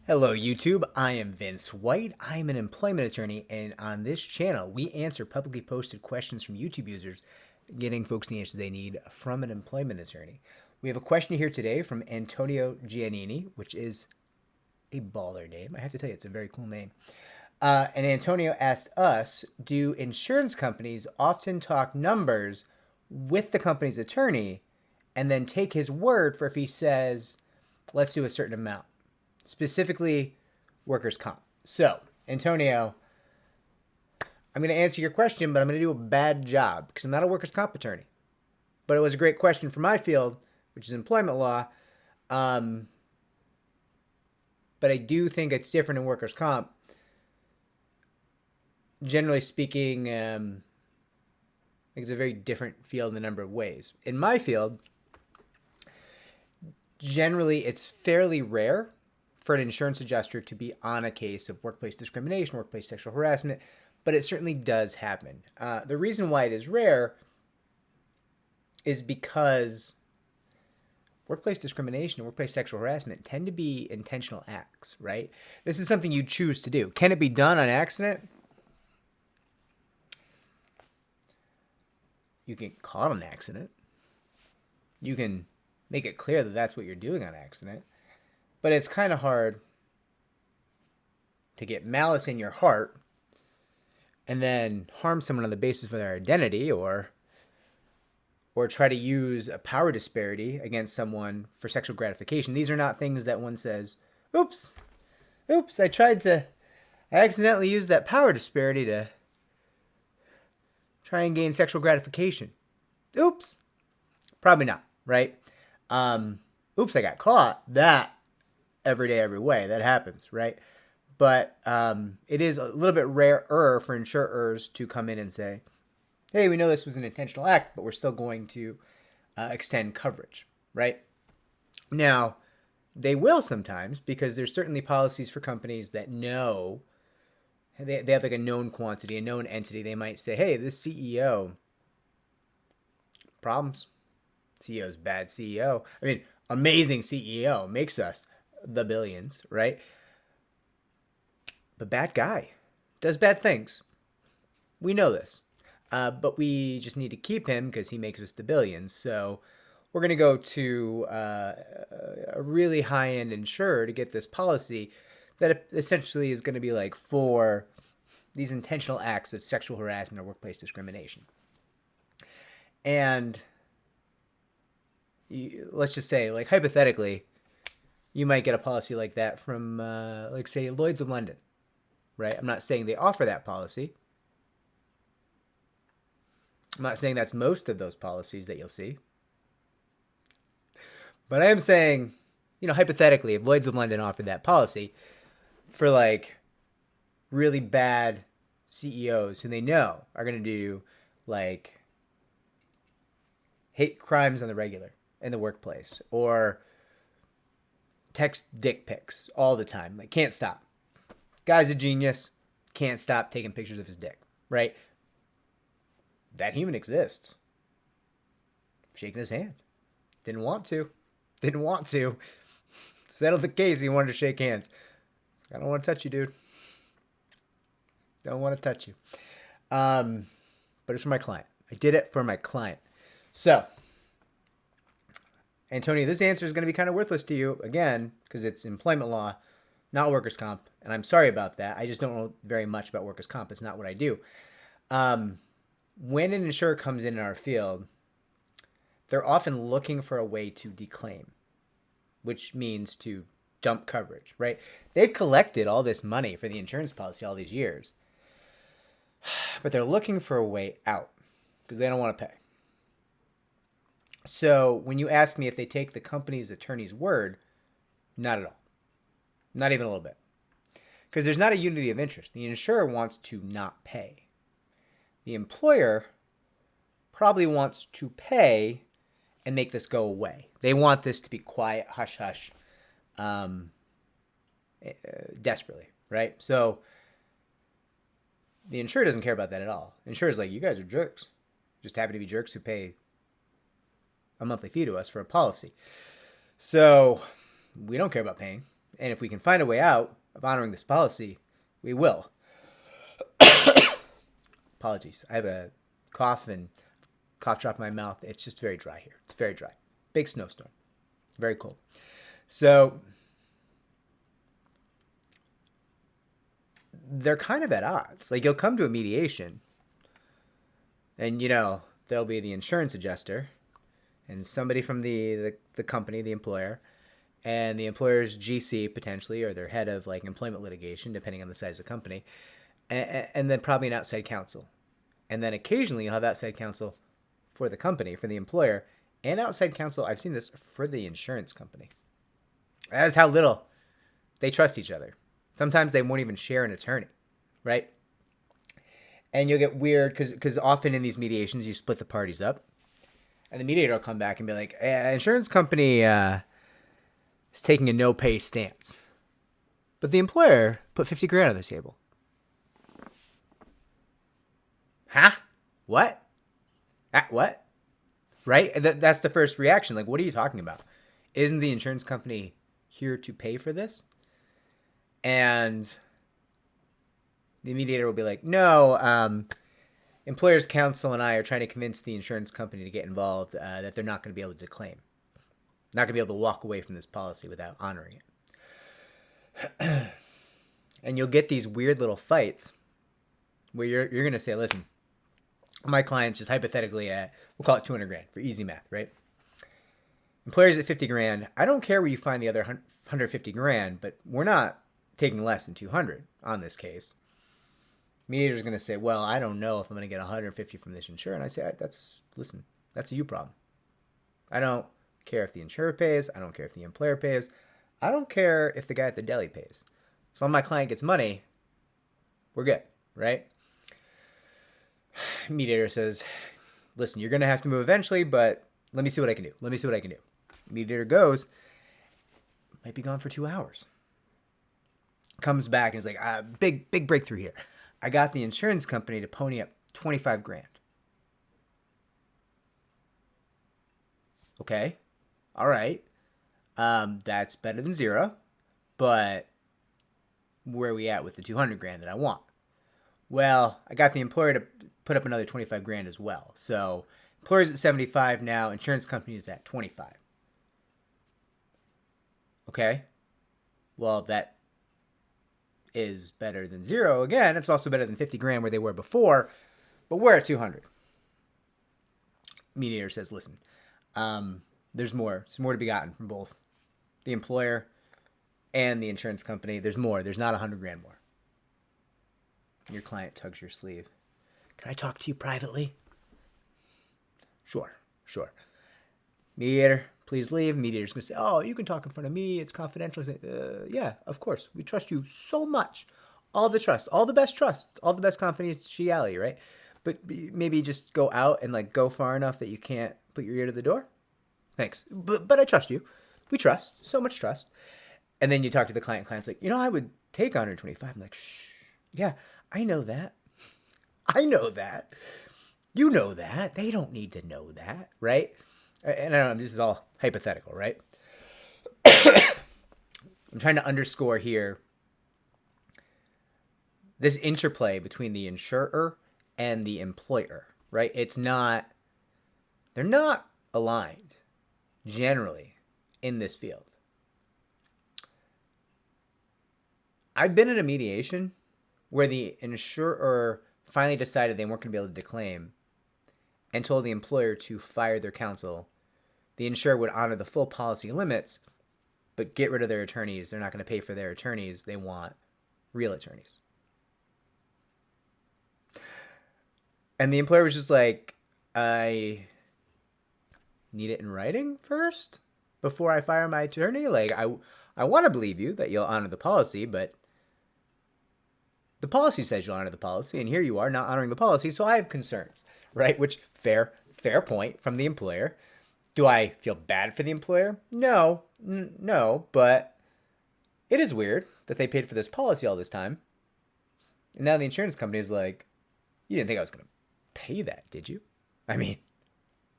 Hello, YouTube. I am Vince White. I am an employment attorney, and on this channel, we answer publicly posted questions from YouTube users, getting folks the answers they need from an employment attorney. We have a question here today from Antonio Giannini, which is a baller name. I have to tell you, it's a very cool name. And Antonio asked us, do insurance companies often talk numbers with the company's attorney and then take his word for if he says, let's do a certain amount? Specifically, workers' comp. So, Antonio, I'm going to answer your question, but I'm going to do a bad job because I'm not a workers' comp attorney. But it was a great question for my field, which is employment law. But I do think it's different in workers' comp. Generally speaking, I think it's a very different field in a number of ways. In my field, generally, it's fairly rare for an insurance adjuster to be on a case of workplace discrimination, workplace sexual harassment, but it certainly does happen. The reason why it is rare is because workplace discrimination and workplace sexual harassment tend to be intentional acts, right? This is something you choose to do. Can it be done on accident? You can call it an accident. You can make it clear that that's what you're doing on accident. But it's kind of hard to get malice in your heart and then harm someone on the basis of their identity or try to use a power disparity against someone for sexual gratification. These are not things that one says, oops, I accidentally used that power disparity to try and gain sexual gratification. Oops. Probably not, right? Oops, I got caught. That every day, every way. That happens, right? But it is a little bit rarer for insurers to come in and say, hey, we know this was an intentional act, but we're still going to extend coverage, right? Now, they will sometimes because there's certainly policies for companies that know, they have like a known quantity, a known entity. They might say, hey, this CEO, problems. CEO's bad CEO. I mean, amazing CEO makes us the billions, right? But bad guy does bad things. We know this. But we just need to keep him because he makes us the billions. So we're going to go to a really high-end insurer to get this policy that essentially is going to be like for these intentional acts of sexual harassment or workplace discrimination. And let's just say, like hypothetically, you might get a policy like that from, like, say, Lloyd's of London, right? I'm not saying they offer that policy. I'm not saying that's most of those policies that you'll see. But I am saying, hypothetically, if Lloyd's of London offered that policy for, like, really bad CEOs who they know are going to do, like, hate crimes on the regular in the workplace or text dick pics all the time. Like, can't stop. Guy's a genius. Can't stop taking pictures of his dick, right? That human exists. Shaking his hand. Didn't want to. Settled the case. He wanted to shake hands. I don't want to touch you, dude. Don't want to touch you. But it's for my client. I did it for my client. So, Antonio, this answer is going to be kind of worthless to you, again, because it's employment law, not workers' comp. And I'm sorry about that. I just don't know very much about workers' comp. It's not what I do. When an insurer comes in our field, they're often looking for a way to declaim, which means to dump coverage, right? They've collected all this money for the insurance policy all these years, but they're looking for a way out because they don't want to pay. So when you ask me if they take the company's attorney's word, not at all. Not even a little bit. Because there's not a unity of interest. The insurer wants to not pay. The employer probably wants to pay and make this go away. They want this to be quiet, hush-hush, desperately, right? So the insurer doesn't care about that at all. The insurer's like, you guys are jerks. Just happen to be jerks who pay a monthly fee to us for a policy. So we don't care about paying. And if we can find a way out of honoring this policy, we will. Apologies. I have a cough and cough drop in my mouth. It's just very dry here. It's very dry. Big snowstorm. Very cold. So they're kind of at odds. Like, you'll come to a mediation and, there'll be the insurance adjuster and somebody from the company, the employer, and the employer's GC potentially, or their head of like employment litigation, depending on the size of the company, and then probably an outside counsel. And then occasionally you'll have outside counsel for the company, for the employer, and outside counsel, I've seen this, for the insurance company. That is how little they trust each other. Sometimes they won't even share an attorney, right? And you'll get weird because often in these mediations, you split the parties up. And the mediator will come back and be like, insurance company is taking a no-pay stance. But the employer put $50,000 on the table. Huh? What? What? Right? That's the first reaction. Like, what are you talking about? Isn't the insurance company here to pay for this? And the mediator will be like, no, employer's counsel and I are trying to convince the insurance company to get involved, that they're not going to be able to claim. Not going to be able to walk away from this policy without honoring it. And you'll get these weird little fights where you're going to say, listen, my client's just hypothetically at, we'll call it $200,000 for easy math, right? Employer's at $50,000. I don't care where you find the other $150,000, but we're not taking less than $200,000 on this case. Mediator's going to say, well, I don't know if I'm going to get $150,000 from this insurer. And I say, that's a you problem. I don't care if the insurer pays. I don't care if the employer pays. I don't care if the guy at the deli pays. As long as my client gets money, we're good, right? Mediator says, listen, you're going to have to move eventually, but let me see what I can do. Mediator goes, might be gone for 2 hours. Comes back and is like, big breakthrough here. I got the insurance company to pony up $25,000. Okay. All right. That's better than zero, but where are we at with the $200,000 that I want? Well, I got the employer to put up another $25,000 as well. So employer's at 75 now, insurance company is at 25. Okay. Well, that is better than zero. Again, it's also better than $50,000 where they were before, but we're at 200. Mediator says, listen, there's more to be gotten from both the employer and the insurance company. There's more. There's not $100,000 more. Your client tugs your sleeve. Can I talk to you privately? Sure. Mediator, please leave. Mediator's going to say, oh, you can talk in front of me. It's confidential. Say, yeah, of course. We trust you so much. All the trust, all the best trust, all the best confidentiality, right? But maybe just go out and like go far enough that you can't put your ear to the door. Thanks. But I trust you. We trust. So much trust. And then you talk to the client. Client's like, I would take 125. I'm like, shh. Yeah, I know that. You know that. They don't need to know that, right? And I don't know, this is all hypothetical, right? I'm trying to underscore here this interplay between the insurer and the employer, right? They're not aligned generally in this field. I've been in a mediation where the insurer finally decided they weren't going to be able to declaim and told the employer to fire their counsel. The insurer would honor the full policy limits, but get rid of their attorneys. They're not going to pay for their attorneys. They want real attorneys. And the employer was just like, I need it in writing first before I fire my attorney. Like, I want to believe you that you'll honor the policy, but the policy says you'll honor the policy, and here you are not honoring the policy, so I have concerns, right? Which, fair point from the employer. Do I feel bad for the employer? No, but it is weird that they paid for this policy all this time. And now the insurance company is like, you didn't think I was going to pay that, did you? I mean,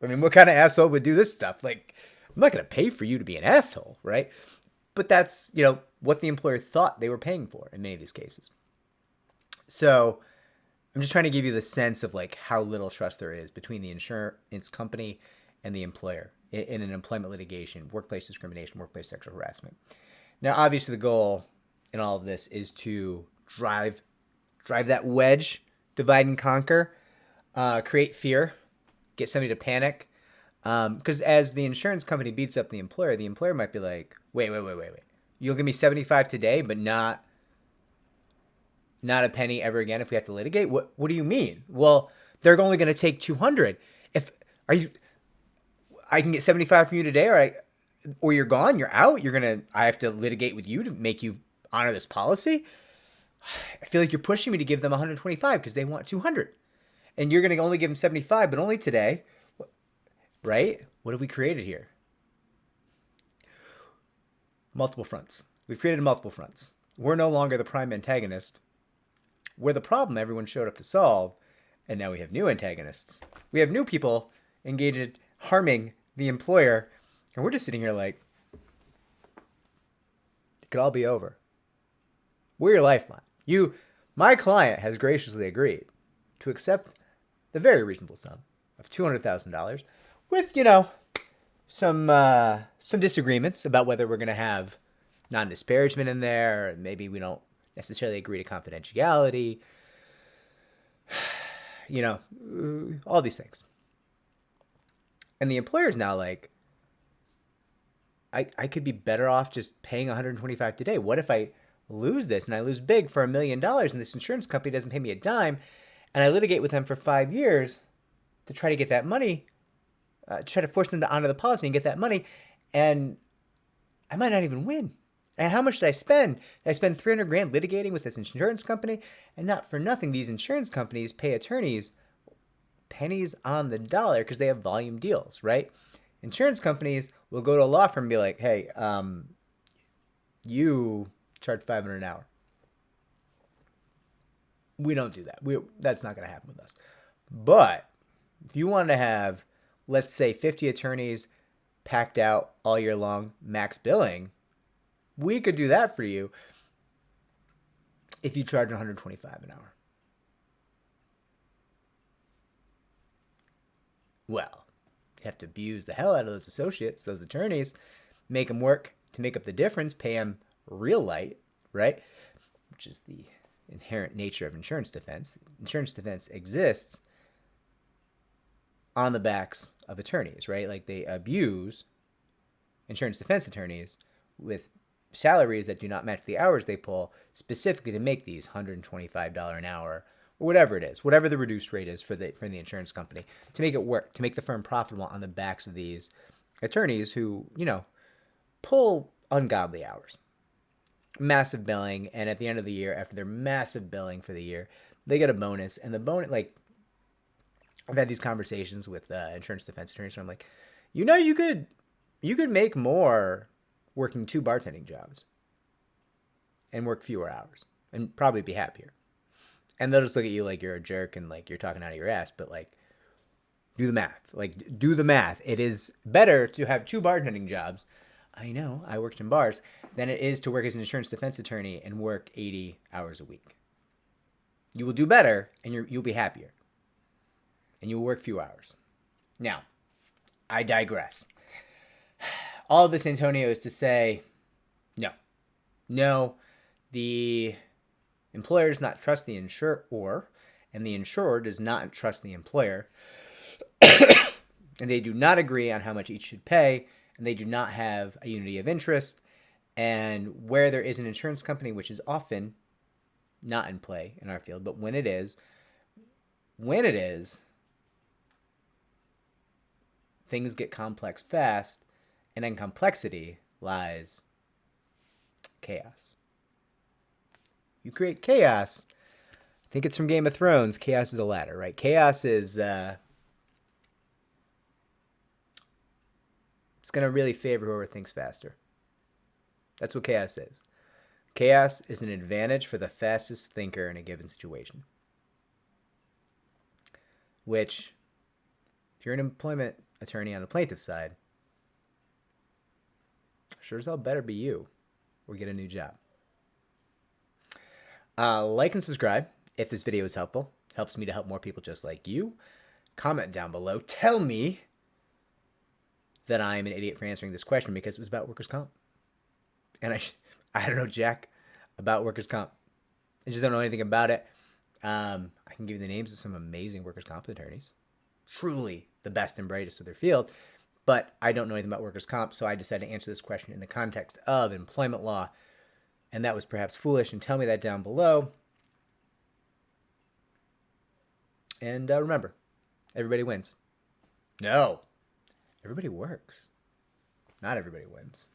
what kind of asshole would do this stuff? Like, I'm not going to pay for you to be an asshole, right? but that's, what the employer thought they were paying for in many of these cases. So I'm just trying to give you the sense of like how little trust there is between the insurance company and the employer in an employment litigation, workplace discrimination, workplace sexual harassment. Now, obviously, the goal in all of this is to drive that wedge, divide and conquer, create fear, get somebody to panic. Because as the insurance company beats up the employer might be like, wait. You'll give me 75 today, but not a penny ever again if we have to litigate? What do you mean? Well, they're only going to take 200. I can get 75 from you today, or you're gone, you're out. I have to litigate with you to make you honor this policy. I feel like you're pushing me to give them 125 because they want 200. And you're going to only give them 75, but only today. Right? What have we created here? Multiple fronts. We've created multiple fronts. We're no longer the prime antagonist. We're the problem everyone showed up to solve, and now we have new antagonists. We have new people engaged in harming the employer, and we're just sitting here like, it could all be over. We're your lifeline. My client has graciously agreed to accept the very reasonable sum of $200,000 with, some disagreements about whether we're going to have non-disparagement in there, and maybe we don't necessarily agree to confidentiality, all these things. And the employer's now like, I could be better off just paying $125 today. What if I lose this and I lose big for $1 million and this insurance company doesn't pay me a dime and I litigate with them for 5 years to try to get that money, try to force them to honor the policy and get that money, and I might not even win. And how much did I spend? I spend $300,000 litigating with this insurance company, and not for nothing, these insurance companies pay attorneys pennies on the dollar because they have volume deals, right? Insurance companies will go to a law firm and be like, hey, you charge $500 an hour. We don't do that. That's not going to happen with us. But if you want to have, let's say, 50 attorneys packed out all year long, max billing, we could do that for you if you charge $125 an hour. Well, you have to abuse the hell out of those associates, those attorneys, make them work to make up the difference, pay them real light, right? Which is the inherent nature of insurance defense. Insurance defense exists on the backs of attorneys, right? Like they abuse insurance defense attorneys with salaries that do not match the hours they pull specifically to make these $125 an hour or whatever it is, whatever the reduced rate is for the insurance company, to make it work, to make the firm profitable on the backs of these attorneys who, pull ungodly hours. Massive billing, and at the end of the year, after their massive billing for the year, they get a bonus, and the bonus, like, I've had these conversations with insurance defense attorneys where I'm like, you could make more working 2 bartending jobs and work fewer hours and probably be happier. And they'll just look at you like you're a jerk and like you're talking out of your ass, but like, do the math. Like, do the math. It is better to have 2 bartending jobs, I know, I worked in bars, than it is to work as an insurance defense attorney and work 80 hours a week. You will do better and you'll be happier. And you'll work few hours. Now, I digress. All of this, Antonio, is to say, no, the employer does not trust the insurer, and the insurer does not trust the employer, and they do not agree on how much each should pay, and they do not have a unity of interest, and where there is an insurance company, which is often not in play in our field, but when it is, things get complex fast, and in complexity lies chaos. You create chaos. I think it's from Game of Thrones. Chaos is a ladder, right? Chaos is it's going to really favor whoever thinks faster. That's what chaos is. Chaos is an advantage for the fastest thinker in a given situation. Which, if you're an employment attorney on the plaintiff side, sure as hell better be you. or get a new job. Like and subscribe if this video is helpful. Helps me to help more people just like you. Comment down below. Tell me that I'm an idiot for answering this question because it was about workers' comp. And I don't know jack about workers' comp. I just don't know anything about it. I can give you the names of some amazing workers' comp attorneys. Truly the best and brightest of their field. But I don't know anything about workers' comp, so I decided to answer this question in the context of employment law. And that was perhaps foolish, and tell me that down below. And remember, everybody wins. No, everybody works. Not everybody wins.